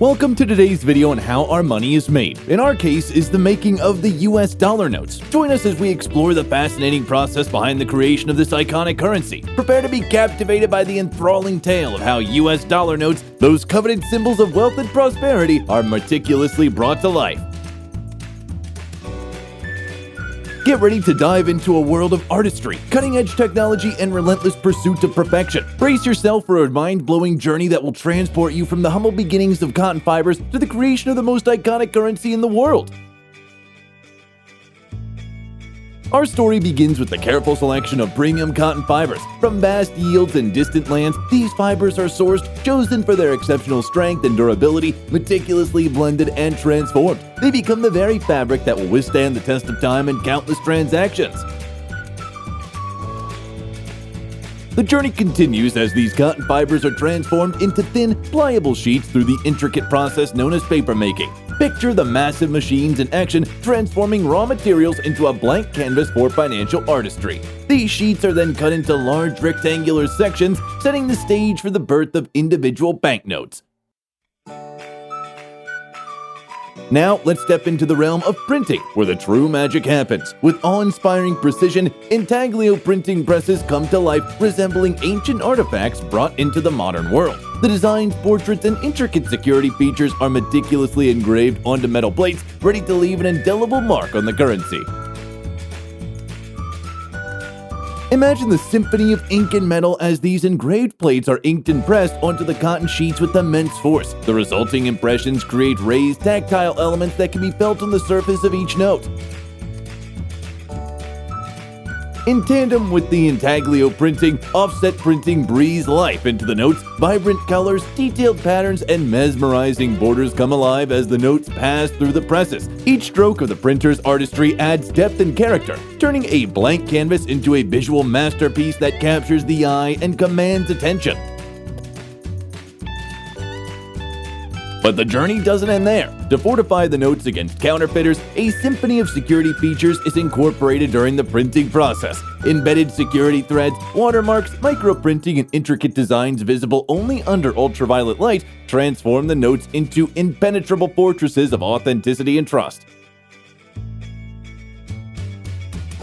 Welcome to today's video on how our money is made. In our case is the making of the US dollar notes. Join us as we explore the fascinating process behind the creation of this iconic currency. Prepare to be captivated by the enthralling tale of how US dollar notes, those coveted symbols of wealth and prosperity, are meticulously brought to life. Get ready to dive into a world of artistry, cutting-edge technology, and relentless pursuit of perfection. Brace yourself for a mind-blowing journey that will transport you from the humble beginnings of cotton fibers to the creation of the most iconic currency in the world. Our story begins with the careful selection of premium cotton fibers. From vast yields in distant lands, these fibers are sourced, chosen for their exceptional strength and durability, meticulously blended and transformed. They become the very fabric that will withstand the test of time and countless transactions. The journey continues as these cotton fibers are transformed into thin, pliable sheets through the intricate process known as paper making. Picture the massive machines in action, transforming raw materials into a blank canvas for financial artistry. These sheets are then cut into large rectangular sections, setting the stage for the birth of individual banknotes. Now, let's step into the realm of printing, where the true magic happens. With awe-inspiring precision, intaglio printing presses come to life, resembling ancient artifacts brought into the modern world. The designs, portraits, and intricate security features are meticulously engraved onto metal plates, ready to leave an indelible mark on the currency. Imagine the symphony of ink and metal as these engraved plates are inked and pressed onto the cotton sheets with immense force. The resulting impressions create raised, tactile elements that can be felt on the surface of each note. In tandem with the intaglio printing, offset printing breathes life into the notes. Vibrant colors, detailed patterns, and mesmerizing borders come alive as the notes pass through the presses. Each stroke of the printer's artistry adds depth and character, turning a blank canvas into a visual masterpiece that captures the eye and commands attention. But the journey doesn't end there. To fortify the notes against counterfeiters, a symphony of security features is incorporated during the printing process. Embedded security threads, watermarks, microprinting, and intricate designs visible only under ultraviolet light transform the notes into impenetrable fortresses of authenticity and trust.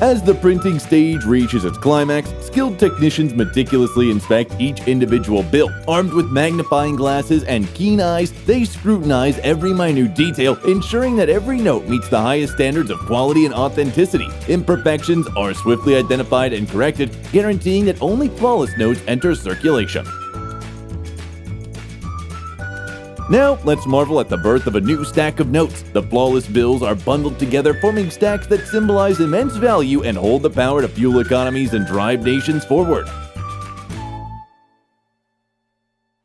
As the printing stage reaches its climax, skilled technicians meticulously inspect each individual bill. Armed with magnifying glasses and keen eyes, they scrutinize every minute detail, ensuring that every note meets the highest standards of quality and authenticity. Imperfections are swiftly identified and corrected, guaranteeing that only flawless notes enter circulation. Now, let's marvel at the birth of a new stack of notes. The flawless bills are bundled together, forming stacks that symbolize immense value and hold the power to fuel economies and drive nations forward.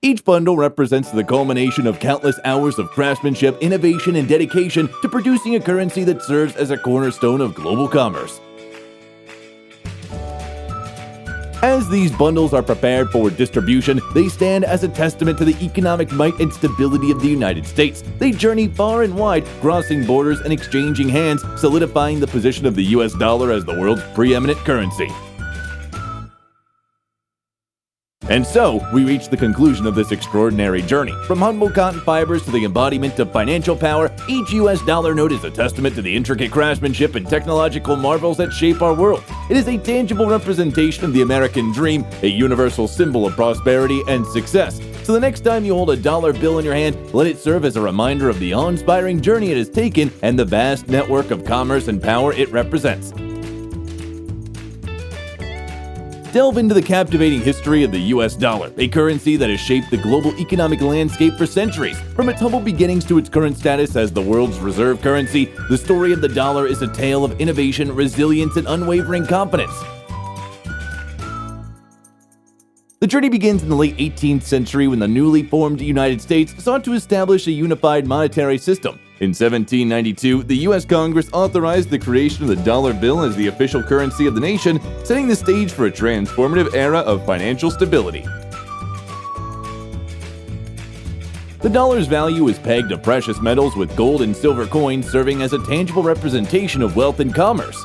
Each bundle represents the culmination of countless hours of craftsmanship, innovation, and dedication to producing a currency that serves as a cornerstone of global commerce. As these bundles are prepared for distribution, they stand as a testament to the economic might and stability of the United States. They journey far and wide, crossing borders and exchanging hands, solidifying the position of the US dollar as the world's preeminent currency. And so, we reach the conclusion of this extraordinary journey. From humble cotton fibers to the embodiment of financial power, each US dollar note is a testament to the intricate craftsmanship and technological marvels that shape our world. It is a tangible representation of the American dream, a universal symbol of prosperity and success. So the next time you hold a dollar bill in your hand, let it serve as a reminder of the awe-inspiring journey it has taken and the vast network of commerce and power it represents. Delve into the captivating history of the US dollar, a currency that has shaped the global economic landscape for centuries. From its humble beginnings to its current status as the world's reserve currency, the story of the dollar is a tale of innovation, resilience, and unwavering confidence. The journey begins in the late 18th century when the newly formed United States sought to establish a unified monetary system. In 1792, the U.S. Congress authorized the creation of the dollar bill as the official currency of the nation, setting the stage for a transformative era of financial stability. The dollar's value is pegged to precious metals, with gold and silver coins serving as a tangible representation of wealth and commerce.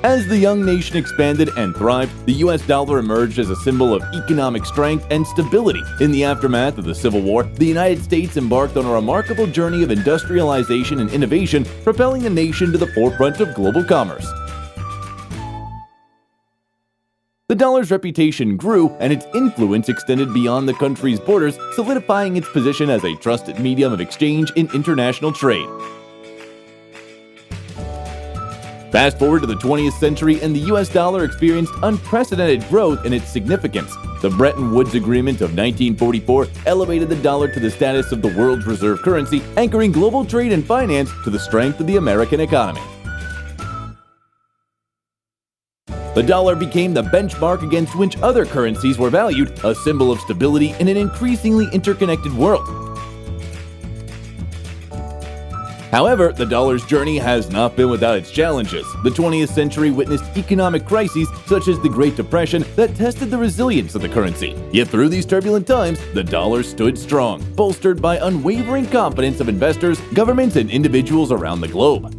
As the young nation expanded and thrived, the US dollar emerged as a symbol of economic strength and stability. In the aftermath of the Civil War, the United States embarked on a remarkable journey of industrialization and innovation, propelling the nation to the forefront of global commerce. The dollar's reputation grew, and its influence extended beyond the country's borders, solidifying its position as a trusted medium of exchange in international trade. Fast forward to the 20th century, and the US dollar experienced unprecedented growth in its significance. The Bretton Woods Agreement of 1944 elevated the dollar to the status of the world's reserve currency, anchoring global trade and finance to the strength of the American economy. The dollar became the benchmark against which other currencies were valued, a symbol of stability in an increasingly interconnected world. However, the dollar's journey has not been without its challenges. The 20th century witnessed economic crises such as the Great Depression that tested the resilience of the currency. Yet through these turbulent times, the dollar stood strong, bolstered by unwavering confidence of investors, governments, and individuals around the globe.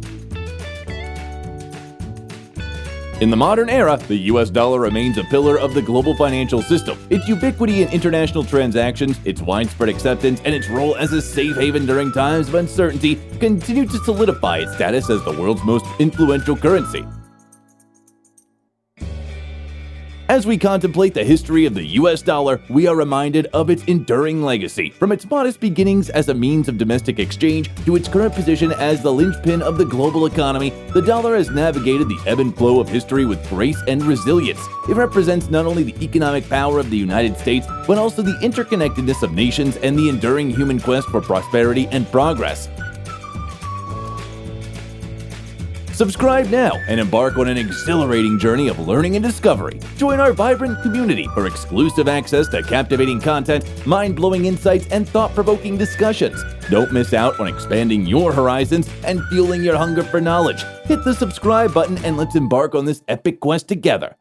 In the modern era, the US dollar remains a pillar of the global financial system. Its ubiquity in international transactions, its widespread acceptance, and its role as a safe haven during times of uncertainty continue to solidify its status as the world's most influential currency. As we contemplate the history of the US dollar, we are reminded of its enduring legacy. From its modest beginnings as a means of domestic exchange to its current position as the linchpin of the global economy, the dollar has navigated the ebb and flow of history with grace and resilience. It represents not only the economic power of the United States, but also the interconnectedness of nations and the enduring human quest for prosperity and progress. Subscribe now and embark on an exhilarating journey of learning and discovery. Join our vibrant community for exclusive access to captivating content, mind-blowing insights, and thought-provoking discussions. Don't miss out on expanding your horizons and fueling your hunger for knowledge. Hit the subscribe button and let's embark on this epic quest together.